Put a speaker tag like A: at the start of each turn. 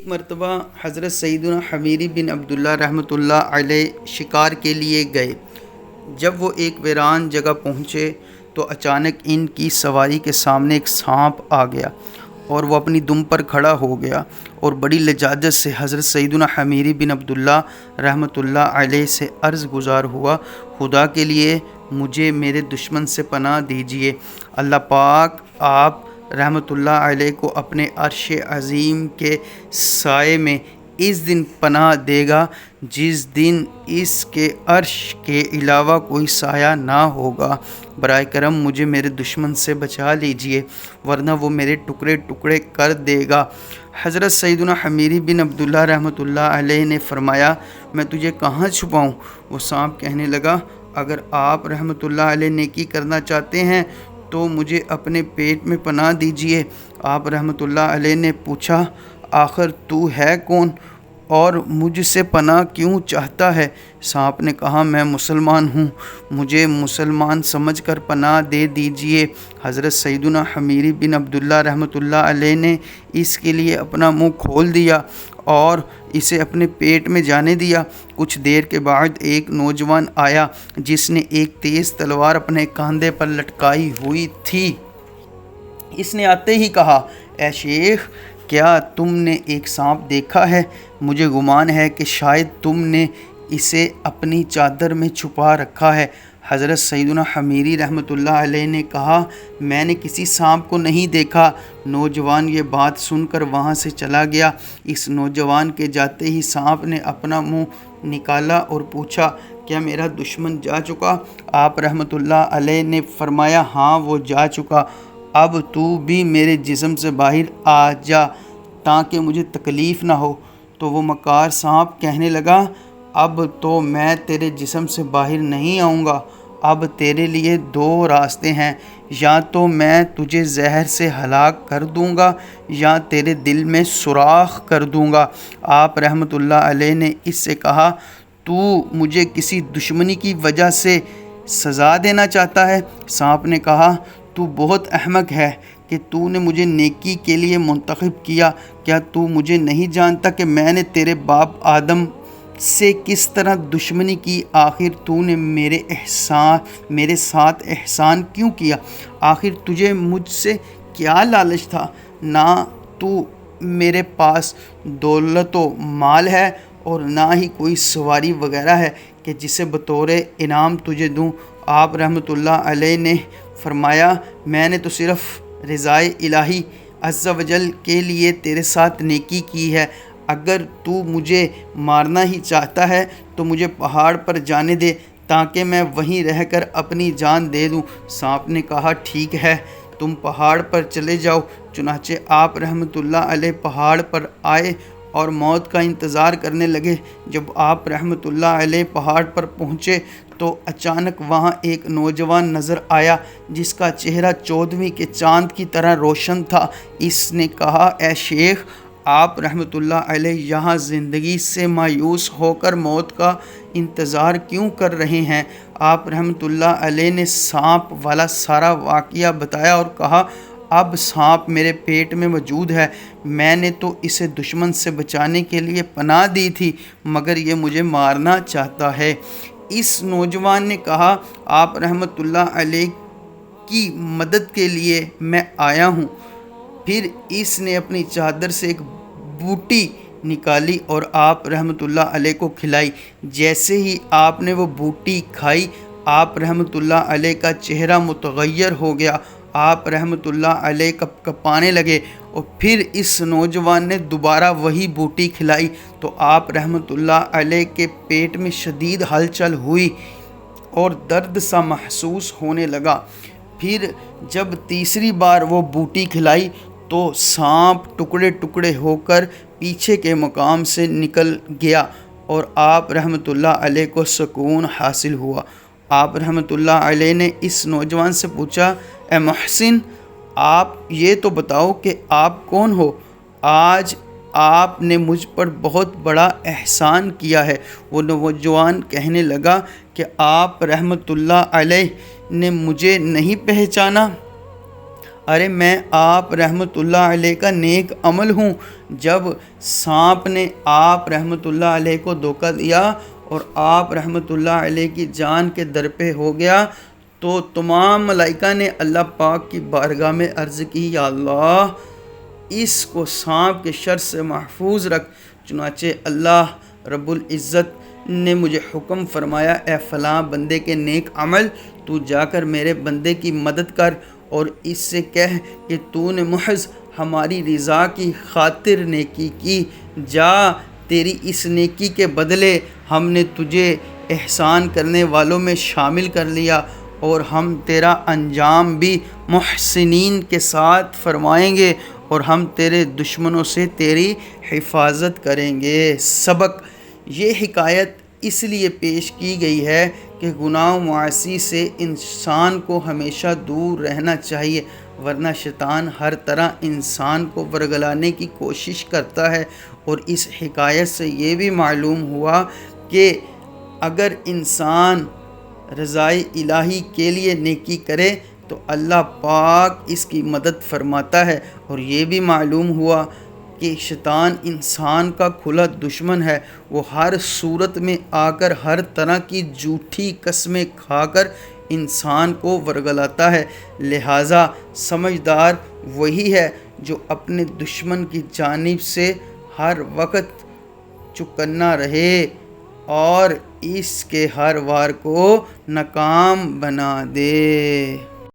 A: مرتبہ حضرت سیدنا حمیری بن عبداللہ رحمۃ اللہ علیہ شکار کے لیے گئے۔ جب وہ ایک ویران جگہ پہنچے تو اچانک ان کی سواری کے سامنے ایک سانپ آ گیا اور وہ اپنی دم پر کھڑا ہو گیا اور بڑی لجاجت سے حضرت سیدنا حمیری بن عبداللہ رحمۃ اللہ علیہ سے عرض گزار ہوا، خدا کے لیے مجھے میرے دشمن سے پناہ دیجیے۔ اللہ پاک آپ رحمۃ اللہ علیہ کو اپنے عرش عظیم کے سائے میں اس دن پناہ دے گا جس دن اس کے عرش کے علاوہ کوئی سایہ نہ ہوگا۔ برائے کرم مجھے میرے دشمن سے بچا لیجیے ورنہ وہ میرے ٹکڑے ٹکڑے کر دے گا۔ حضرت سیدنا حمیری بن عبداللہ رحمۃ اللہ علیہ نے فرمایا، میں تجھے کہاں چھپاؤں؟ وہ سانپ کہنے لگا، اگر آپ رحمۃ اللہ علیہ نیکی کرنا چاہتے ہیں تو مجھے اپنے پیٹ میں پناہ دیجیے۔ آپ رحمۃ اللہ علیہ نے پوچھا، آخر تو ہے کون اور مجھ سے پناہ کیوں چاہتا ہے؟ سانپ نے کہا، میں مسلمان ہوں، مجھے مسلمان سمجھ کر پناہ دے دیجیے۔ حضرت سیدنا حمیری بن عبداللہ رحمۃ اللہ علیہ نے اس کے لیے اپنا منہ کھول دیا اور اسے اپنے پیٹ میں جانے دیا۔ کچھ دیر کے بعد ایک نوجوان آیا جس نے ایک تیز تلوار اپنے کاندھے پر لٹکائی ہوئی تھی۔ اس نے آتے ہی کہا، اے شیخ، کیا تم نے ایک سانپ دیکھا ہے؟ مجھے گمان ہے کہ شاید تم نے اسے اپنی چادر میں چھپا رکھا ہے۔ حضرت سیدنا حمیری رحمۃ اللہ علیہ نے کہا، میں نے کسی سانپ کو نہیں دیکھا۔ نوجوان یہ بات سن کر وہاں سے چلا گیا۔ اس نوجوان کے جاتے ہی سانپ نے اپنا منہ نکالا اور پوچھا، کیا میرا دشمن جا چکا؟ آپ رحمۃ اللہ علیہ نے فرمایا، ہاں وہ جا چکا، اب تو بھی میرے جسم سے باہر آ جا تاکہ مجھے تکلیف نہ ہو۔ تو وہ مکار سانپ کہنے لگا، اب تو میں تیرے جسم سے باہر نہیں آؤں گا، اب تیرے لیے دو راستے ہیں، یا تو میں تجھے زہر سے ہلاک کر دوں گا یا تیرے دل میں سوراخ کر دوں گا۔ آپ رحمۃ اللہ علیہ نے اس سے کہا، تو مجھے کسی دشمنی کی وجہ سے سزا دینا چاہتا ہے؟ سانپ نے کہا، تو بہت احمق ہے کہ تو نے مجھے نیکی کے لیے منتخب کیا۔ کیا تو مجھے نہیں جانتا کہ میں نے تیرے باپ آدم سے کس طرح دشمنی کی؟ آخر تو نے میرے ساتھ احسان کیوں کیا؟ آخر تجھے مجھ سے کیا لالچ تھا؟ نہ تو میرے پاس دولت و مال ہے اور نہ ہی کوئی سواری وغیرہ ہے کہ جسے بطور انعام تجھے دوں۔ آپ رحمۃ اللہ علیہ نے فرمایا، میں نے تو صرف رضائے الہی عز و جل کے لیے تیرے ساتھ نیکی کی ہے۔ اگر تو مجھے مارنا ہی چاہتا ہے تو مجھے پہاڑ پر جانے دے تاکہ میں وہیں رہ کر اپنی جان دے دوں۔ سانپ نے کہا، ٹھیک ہے، تم پہاڑ پر چلے جاؤ۔ چنانچہ آپ رحمۃ اللہ علیہ پہاڑ پر آئے اور موت کا انتظار کرنے لگے۔ جب آپ رحمۃ اللہ علیہ پہاڑ پر پہنچے تو اچانک وہاں ایک نوجوان نظر آیا جس کا چہرہ 14ویں کے چاند کی طرح روشن تھا۔ اس نے کہا، اے شیخ، آپ رحمۃ اللہ علیہ یہاں زندگی سے مایوس ہو کر موت کا انتظار کیوں کر رہے ہیں؟ آپ رحمۃ اللہ علیہ نے سانپ والا سارا واقعہ بتایا اور کہا، اب سانپ میرے پیٹ میں موجود ہے، میں نے تو اسے دشمن سے بچانے کے لیے پناہ دی تھی مگر یہ مجھے مارنا چاہتا ہے۔ اس نوجوان نے کہا، آپ رحمۃ اللہ علیہ کی مدد کے لیے میں آیا ہوں۔ پھر اس نے اپنی چادر سے ایک بوٹی نکالی اور آپ رحمۃ اللہ علیہ کو کھلائی۔ جیسے ہی آپ نے وہ بوٹی کھائی، آپ رحمۃ اللہ علیہ کا چہرہ متغیر ہو گیا۔ آپ رحمۃ اللہ علیہ کپ کپانے لگے اور پھر اس نوجوان نے دوبارہ وہی بوٹی کھلائی تو آپ رحمۃ اللہ علیہ کے پیٹ میں شدید ہلچل ہوئی اور درد سا محسوس ہونے لگا۔ پھر جب تیسری بار وہ بوٹی کھلائی تو سانپ ٹکڑے ٹکڑے ہو کر پیچھے کے مقام سے نکل گیا اور آپ رحمۃ اللہ علیہ کو سکون حاصل ہوا۔ آپ رحمۃ اللہ علیہ نے اس نوجوان سے پوچھا، اے محسن، آپ یہ تو بتاؤ کہ آپ کون ہو؟ آج آپ نے مجھ پر بہت بڑا احسان کیا ہے۔ وہ نوجوان کہنے لگا کہ آپ رحمۃ اللہ علیہ نے مجھے نہیں پہچانا؟ ارے میں آپ رحمۃ اللہ علیہ کا نیک عمل ہوں۔ جب سانپ نے آپ رحمۃ اللہ علیہ کو دھوکہ دیا اور آپ رحمۃ اللہ علیہ کی جان کے در پہ ہو گیا تو تمام ملائکہ نے اللہ پاک کی بارگاہ میں عرض کی، یا اللہ اس کو سانپ کے شر سے محفوظ رکھ۔ چنانچہ اللہ رب العزت نے مجھے حکم فرمایا، اے فلاں بندے کے نیک عمل، تو جا کر میرے بندے کی مدد کر اور اس سے کہہ کہ تو نے محض ہماری رضا کی خاطر نیکی کی، جا تیری اس نیکی کے بدلے ہم نے تجھے احسان کرنے والوں میں شامل کر لیا اور ہم تیرا انجام بھی محسنین کے ساتھ فرمائیں گے اور ہم تیرے دشمنوں سے تیری حفاظت کریں گے۔ سبق: یہ حکایت اس لیے پیش کی گئی ہے کہ گناہ و معاصی سے انسان کو ہمیشہ دور رہنا چاہیے، ورنہ شیطان ہر طرح انسان کو ورگلانے کی کوشش کرتا ہے۔ اور اس حکایت سے یہ بھی معلوم ہوا کہ اگر انسان رضائے الہی کے لیے نیکی کرے تو اللہ پاک اس کی مدد فرماتا ہے۔ اور یہ بھی معلوم ہوا کہ شیطان انسان کا کھلا دشمن ہے، وہ ہر صورت میں آ کر ہر طرح کی جھوٹی قسمیں کھا کر انسان کو ورگلاتا ہے۔ لہٰذا سمجھدار وہی ہے جو اپنے دشمن کی جانب سے ہر وقت چوکنا رہے اور اس کے ہر وار کو ناکام بنا دے۔